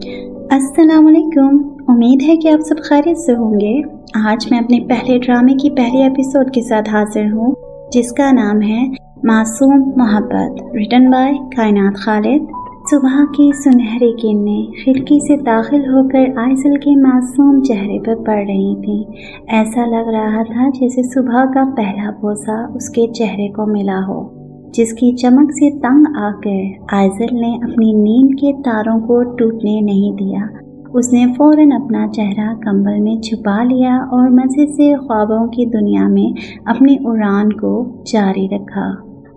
अस्सलाम वालेकुम। उम्मीद है कि आप सब खैरियत से होंगे। आज मैं अपने पहले ड्रामे की पहली एपिसोड के साथ हाजिर हूँ, जिसका नाम है मासूम मोहब्बत, रिटन बाय कायनात खालिद। सुबह की सुनहरी किरणें खिड़की से दाखिल होकर आइज़ल के मासूम चेहरे पर पड़ रही थीं। ऐसा लग रहा था जैसे सुबह का पहला बोसा उसके चेहरे को मिला हो, जिसकी चमक से तंग आकर आइज़ल ने अपनी नींद के तारों को टूटने नहीं दिया। उसने फ़ौरन अपना चेहरा कंबल में छुपा लिया और मज़े से ख्वाबों की दुनिया में अपनी उड़ान को जारी रखा।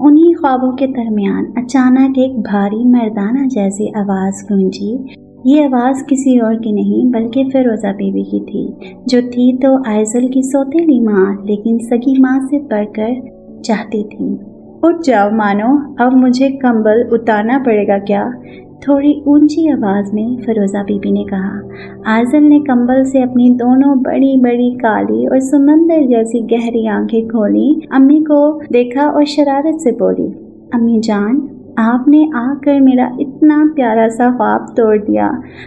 उन्हीं ख्वाबों के दरमियान अचानक एक भारी मर्दाना जैसी आवाज़ गूंजी। ये आवाज़ किसी और की नहीं बल्कि फ़िरोज़ा बीबी की थी, जो थी तो आइज़ल की सौतेली माँ, लेकिन सगी माँ से बढ़कर चाहती थी। उठ जाओ मानो, अब मुझे कंबल उतारना पड़ेगा क्या? थोड़ी ऊंची आवाज़ में फ़िरोज़ा बीबी ने कहा। आइज़ल ने कंबल से अपनी दोनों बड़ी बड़ी काली और समंदर जैसी गहरी आंखें खोली, अम्मी को देखा और शरारत से बोली, अम्मी जान, आपने आकर मेरा इतना प्यारा सा ख्वाब तोड़ दिया।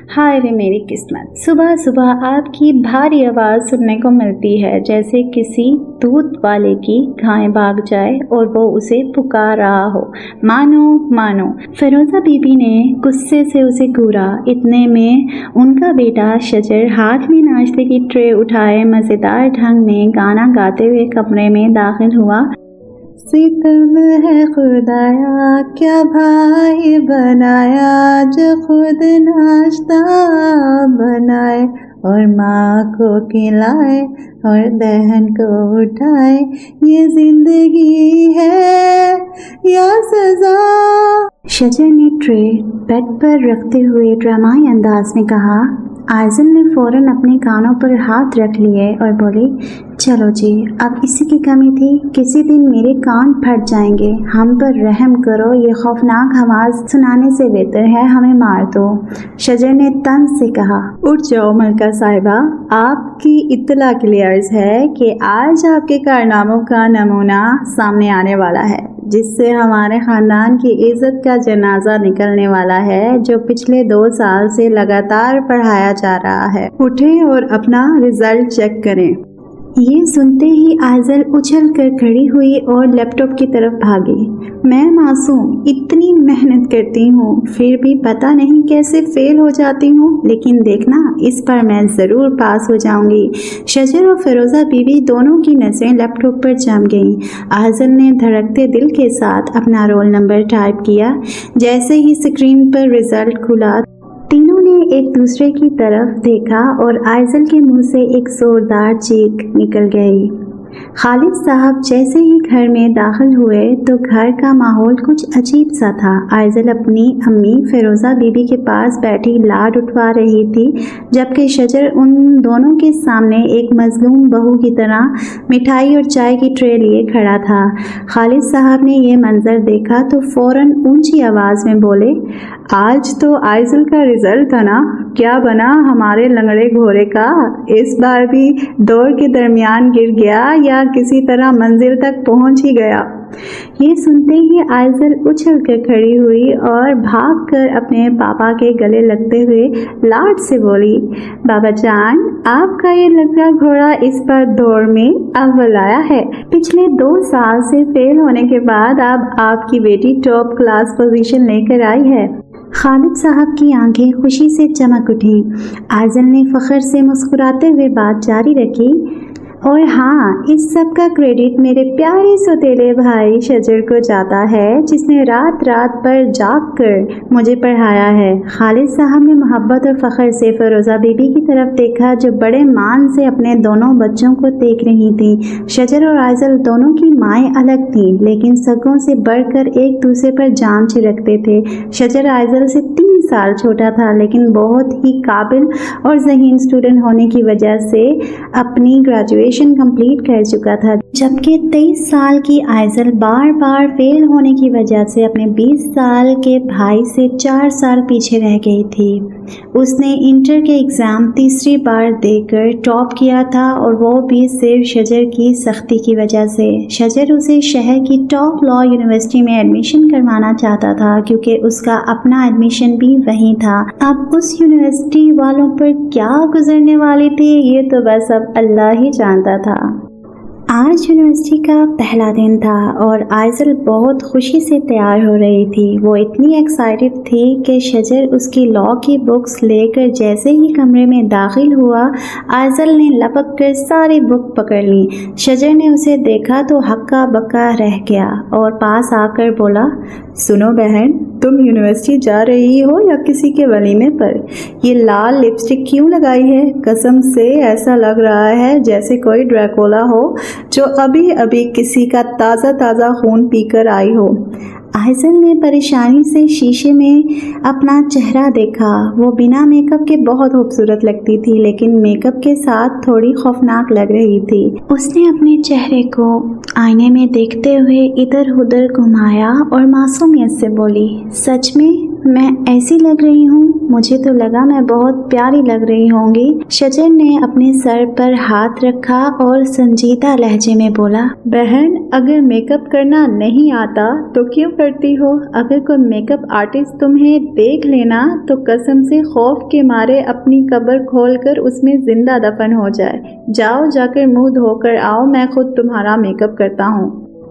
हाय रे मेरी किस्मत। सुबह सुबह आपकी भारी आवाज़ सुनने को मिलती है, जैसे किसी दूध वाले की गाय भाग जाए और वो उसे पुकार रहा हो। मानो मानो। फ़िरोज़ा बीबी ने गुस्से से उसे घूरा। इतने में उनका बेटा शजर हाथ में नाश्ते की ट्रे उठाए मज़ेदार ढंग में गाना गाते हुए कमरे में दाखिल हुआ। सितम है खुदाया, क्या भाई बनाया, जो खुद नाश्ता बनाए और माँ को खिलाए और बहन को उठाए। ये जिंदगी है या सजा। शजर ने ट्रे बेड पर रखते हुए ड्रामाई अंदाज में कहा। आइज़ल ने फ़ौरन अपने कानों पर हाथ रख लिए और बोली, चलो जी, अब इसी की कमी थी। किसी दिन मेरे कान फट जाएंगे। हम पर रहम करो, ये खौफनाक आवाज़ सुनाने से बेहतर है हमें मार दो। शजर ने तंज से कहा। उठ जाओ मलका साहिबा, आपकी इत्तला के लिए अर्ज़ है कि आज आपके कारनामों का नमूना सामने आने वाला है, जिससे हमारे ख़ानदान की इज़्ज़त का जनाजा निकलने वाला है, जो पिछले 2 साल से लगातार पढ़ाया जा रहा है। उठें और अपना रिज़ल्ट चेक करें। ये सुनते ही आइज़ल उछल कर खड़ी हुई और लैपटॉप की तरफ भागी। मैं मासूम इतनी मेहनत करती हूँ, फिर भी पता नहीं कैसे फेल हो जाती हूँ, लेकिन देखना, इस पर मैं ज़रूर पास हो जाऊँगी। शजर और फ़िरोज़ा बीबी दोनों की नज़रें लैपटॉप पर जम गईं। आइज़ल ने धड़कते दिल के साथ अपना रोल नंबर टाइप किया। जैसे ही स्क्रीन पर रिज़ल्ट खुला, तीनों ने एक दूसरे की तरफ देखा और आइज़ल के मुंह से एक जोरदार चीख निकल गई। खालिद साहब जैसे ही घर में दाखिल हुए तो घर का माहौल कुछ अजीब सा था। आइज़ल अपनी अम्मी फ़िरोज़ा बीबी के पास बैठी लाड उठवा रही थी, जबकि शजर उन दोनों के सामने एक मज़लूम बहू की तरह मिठाई और चाय की ट्रे लिए खड़ा था। खालिद साहब ने यह मंजर देखा तो फ़ौरन ऊंची आवाज़ में बोले, आज तो आइज़ल का रिज़ल्ट था ना, क्या बना हमारे लंगड़े घोड़े का? इस बार भी दौड़ के दरमियान गिर गया या किसी तरह मंजिल तक पहुंच ही गया? ये सुनते ही आइज़ल उछल कर खड़ी हुई और भागकर अपने पापा के गले लगते हुए लाड से बोली, बाबा जान, आपका ये लंगड़ा घोड़ा इस बार दौड़ में अव्वल आया है। पिछले 2 साल से फेल होने के बाद अब आपकी बेटी टॉप क्लास पोजीशन लेकर आई है। खालिद साहब की आंखें खुशी से चमक उठीं। आइज़ल ने फ़ख्र से मुस्कुराते हुए बात जारी रखी, और हाँ, इस सब का क्रेडिट मेरे प्यारे सौतेले भाई शजर को जाता है, जिसने रात रात पर जाग कर मुझे पढ़ाया है। खालिद साहब ने मोहब्बत और फ़ख्र से फ़िरोज़ा बीबी की तरफ देखा, जो बड़े मान से अपने दोनों बच्चों को देख रही थी। शजर और आइज़ल दोनों की माएँ अलग थीं, लेकिन सगों से बढ़कर एक दूसरे पर जान छिड़कते थे। शजर आइज़ल से 3 साल छोटा था, लेकिन बहुत ही काबिल और ज़हीन स्टूडेंट होने की वजह से अपनी ग्रेजुएशन ग्रेजुएशन कंप्लीट कर चुका था, जबकि 23 साल की आइजल बार बार फेल होने की वजह से अपने 20 साल के भाई से 4 साल पीछे रह गई थी। उसने इंटर के एग्ज़ाम तीसरी बार देकर टॉप किया था, और वो भी सिर्फ शजर की सख्ती की वजह से। शजर उसे शहर की टॉप लॉ यूनिवर्सिटी में एडमिशन करवाना चाहता था, क्योंकि उसका अपना एडमिशन भी वहीं था। अब उस यूनिवर्सिटी वालों पर क्या गुजरने वाली थी, ये तो बस अब अल्लाह ही जानता था। आज यूनिवर्सिटी का पहला दिन था और आइजल बहुत खुशी से तैयार हो रही थी। वो इतनी एक्साइटेड थी कि शजर उसकी लॉ की बुक्स लेकर जैसे ही कमरे में दाखिल हुआ, आइजल ने लपक कर सारी बुक पकड़ ली। शजर ने उसे देखा तो हक्का बक्का रह गया और पास आकर बोला, सुनो बहन, तुम यूनिवर्सिटी जा रही हो या किसी के वलीमे पर? ये लाल लिपस्टिक क्यों लगाई है? कसम से ऐसा लग रहा है जैसे कोई ड्रैकुला हो जो अभी अभी किसी का ताज़ा ताज़ा खून पीकर आई हो। आइजल ने परेशानी से शीशे में अपना चेहरा देखा। वो बिना मेकअप के बहुत खूबसूरत लगती थी, लेकिन मेकअप के साथ थोड़ी खौफनाक लग रही थी। उसने अपने चेहरे को आईने में देखते हुए इधर उधर घुमाया और मासूमियत से बोली, सच में मैं ऐसी लग रही हूँ? मुझे तो लगा मैं बहुत प्यारी लग रही होंगी। शजर ने अपने सर पर हाथ रखा और संजीदा लहजे में बोला, बहन, अगर मेकअप करना नहीं आता तो क्यों करती हो? अगर कोई मेकअप आर्टिस्ट तुम्हें देख लेना तो कसम से खौफ के मारे अपनी कब्र खोलकर उसमें जिंदा दफन हो जाए। जाओ, जाकर मुंह धोकर आओ, मैं खुद तुम्हारा मेकअप करता हूँ।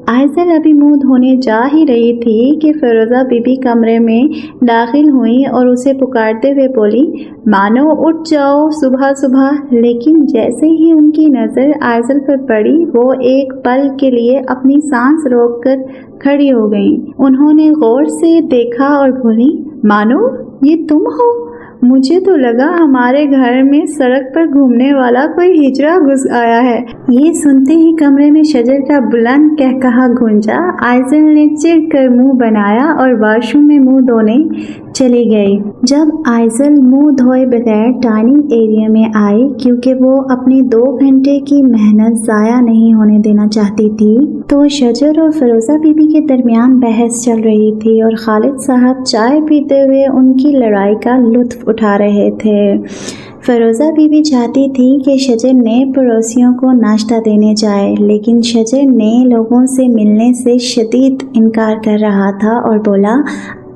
आइजल अभी मुंह धोने जा ही रही थी कि फिरोज़ा बीबी कमरे में दाखिल हुई और उसे पुकारते हुए बोली, मानो उठ जाओ सुबह सुबह। लेकिन जैसे ही उनकी नज़र आइजल पर पड़ी, वो एक पल के लिए अपनी सांस रोककर खड़ी हो गईं। उन्होंने गौर से देखा और बोली, मानो ये तुम हो? मुझे तो लगा हमारे घर में सड़क पर घूमने वाला कोई हिजड़ा घुस आया है। ये सुनते ही कमरे में शजर का बुलंद कहकहा गूंजा। आइजल ने चिढ़कर मुंह बनाया और वॉशरूम में मुंह धोने चली गई। जब आइजल मुंह धोए बगैर डाइनिंग एरिया में आई, क्योंकि वो अपनी 2 घंटे की मेहनत ज़ाया नहीं होने देना चाहती थी, तो शजर और फिरोज़ा बीबी के दरमियान बहस चल रही थी और खालिद साहब चाय पीते हुए उनकी लड़ाई का लुत्फ उठा रहे थे। फिरोज़ा बीबी चाहती थी कि शजर नए पड़ोसियों को नाश्ता देने जाए, लेकिन शजर नए लोगों से मिलने से शदीद इनकार कर रहा था और बोला,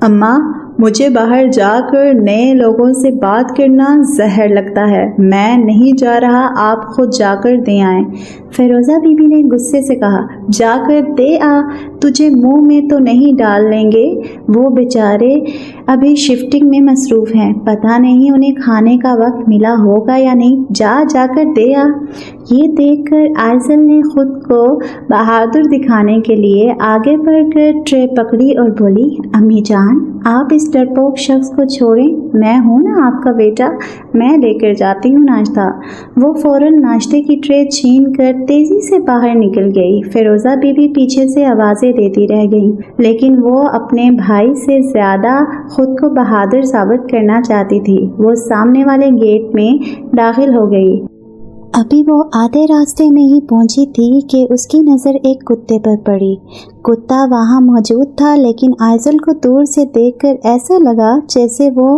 अम्मा, मुझे बाहर जाकर नए लोगों से बात करना जहर लगता है। मैं नहीं जा रहा, आप खुद जाकर दे आएं। फिरोज़ा बीबी ने गुस्से से कहा, जाकर दे आ, तुझे मुंह में तो नहीं डाल लेंगे। वो बेचारे अभी शिफ्टिंग में मसरूफ़ हैं, पता नहीं उन्हें खाने का वक्त मिला होगा या नहीं। जाकर दे आ। ये देखकर आइजल ने खुद को बहादुर दिखाने के लिए आगे बढ़कर ट्रे पकड़ी और बोली, अम्मी जान, आप इस डरपोक शख्स को छोड़ें, मैं हूँ ना आपका बेटा, मैं लेकर जाती हूँ नाश्ता। वो फौरन नाश्ते की ट्रे छीन कर तेजी से बाहर निकल गई। फिरोज़ा बीबी पीछे से आवाज़ें देती रह गई, लेकिन वो अपने भाई से ज़्यादा खुद को बहादुर साबित करना चाहती थी। वो सामने वाले गेट में दाखिल हो गई। अभी वो आधे रास्ते में ही पहुंची थी कि उसकी नज़र एक कुत्ते पर पड़ी। कुत्ता वहां मौजूद था, लेकिन आइजल को दूर से देखकर ऐसा लगा जैसे वो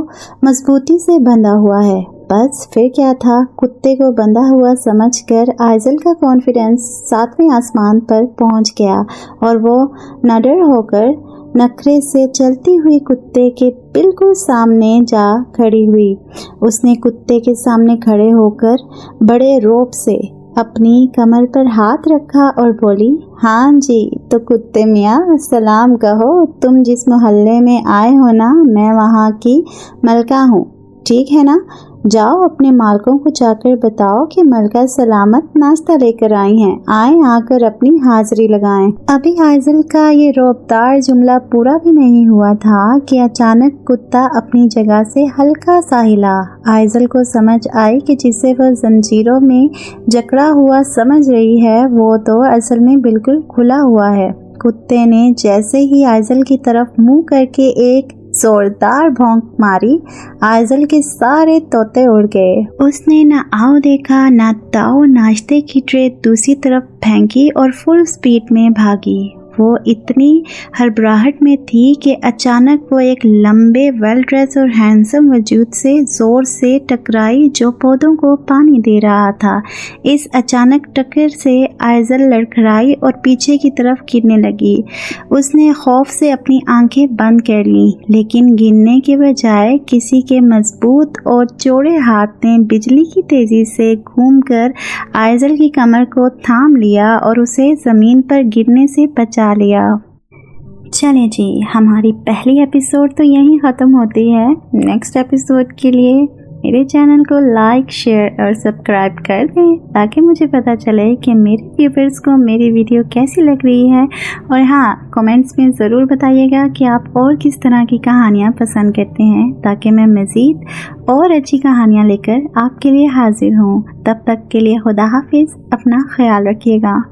मजबूती से बंधा हुआ है। बस फिर क्या था, कुत्ते को बंधा हुआ समझकर आइजल का कॉन्फिडेंस 7वें आसमान पर पहुंच गया और वो निडर होकर नखरे से चलती हुई कुत्ते के बिल्कुल सामने जा खड़ी हुई। उसने कुत्ते के सामने खड़े होकर बड़े रौब से अपनी कमर पर हाथ रखा और बोली, हाँ जी, तो कुत्ते मियाँ सलाम कहो। तुम जिस मोहल्ले में आए हो ना, मैं वहाँ की मलका हूँ, ठीक है ना? जाओ अपने मालकों को जाकर बताओ कि मलका सलामत नाश्ता लेकर आई हैं, आकर अपनी हाजिरी लगाएं। अभी आइजल का ये रौबदार जुमला पूरा भी नहीं हुआ था कि अचानक कुत्ता अपनी जगह से हल्का सा हिला। आइजल को समझ आई कि जिसे वह जंजीरों में जकड़ा हुआ समझ रही है, वो तो असल में बिल्कुल खुला हुआ है। कुत्ते ने जैसे ही आइजल की तरफ मुंह करके एक जोरदार भौंक मारी। आइजल के सारे तोते उड़ गए। उसने न आओ देखा न ताओ, नाश्ते की ट्रे दूसरी तरफ फेंकी और फुल स्पीड में भागी। वो इतनी हड़बड़ाहट में थी कि अचानक वो एक लंबे वेल ड्रेस और हैंडसम वजूद से जोर से टकराई जो पौधों को पानी दे रहा था। इस अचानक टक्कर से आइजल लड़खड़ाई और पीछे की तरफ गिरने लगी। उसने खौफ से अपनी आंखें बंद कर लीं, लेकिन गिरने के बजाय किसी के मजबूत और चौड़े हाथ ने बिजली की तेजी से घूमकर आइजल की कमर को थाम लिया और उसे जमीन पर गिरने से बचा लिया। चलिए जी, हमारी पहली एपिसोड तो यहीं ख़त्म होती है। नेक्स्ट एपिसोड के लिए मेरे चैनल को लाइक, शेयर और सब्सक्राइब कर दें ताकि मुझे पता चले कि मेरे व्यूअर्स को मेरी वीडियो कैसी लग रही है। और हाँ, कमेंट्स में ज़रूर बताइएगा कि आप और किस तरह की कहानियाँ पसंद करते हैं ताकि मैं मज़ीद और अच्छी कहानियाँ लेकर आपके लिए हाजिर हूँ। तब तक के लिए खुदा हाफिज़, अपना ख्याल रखिएगा।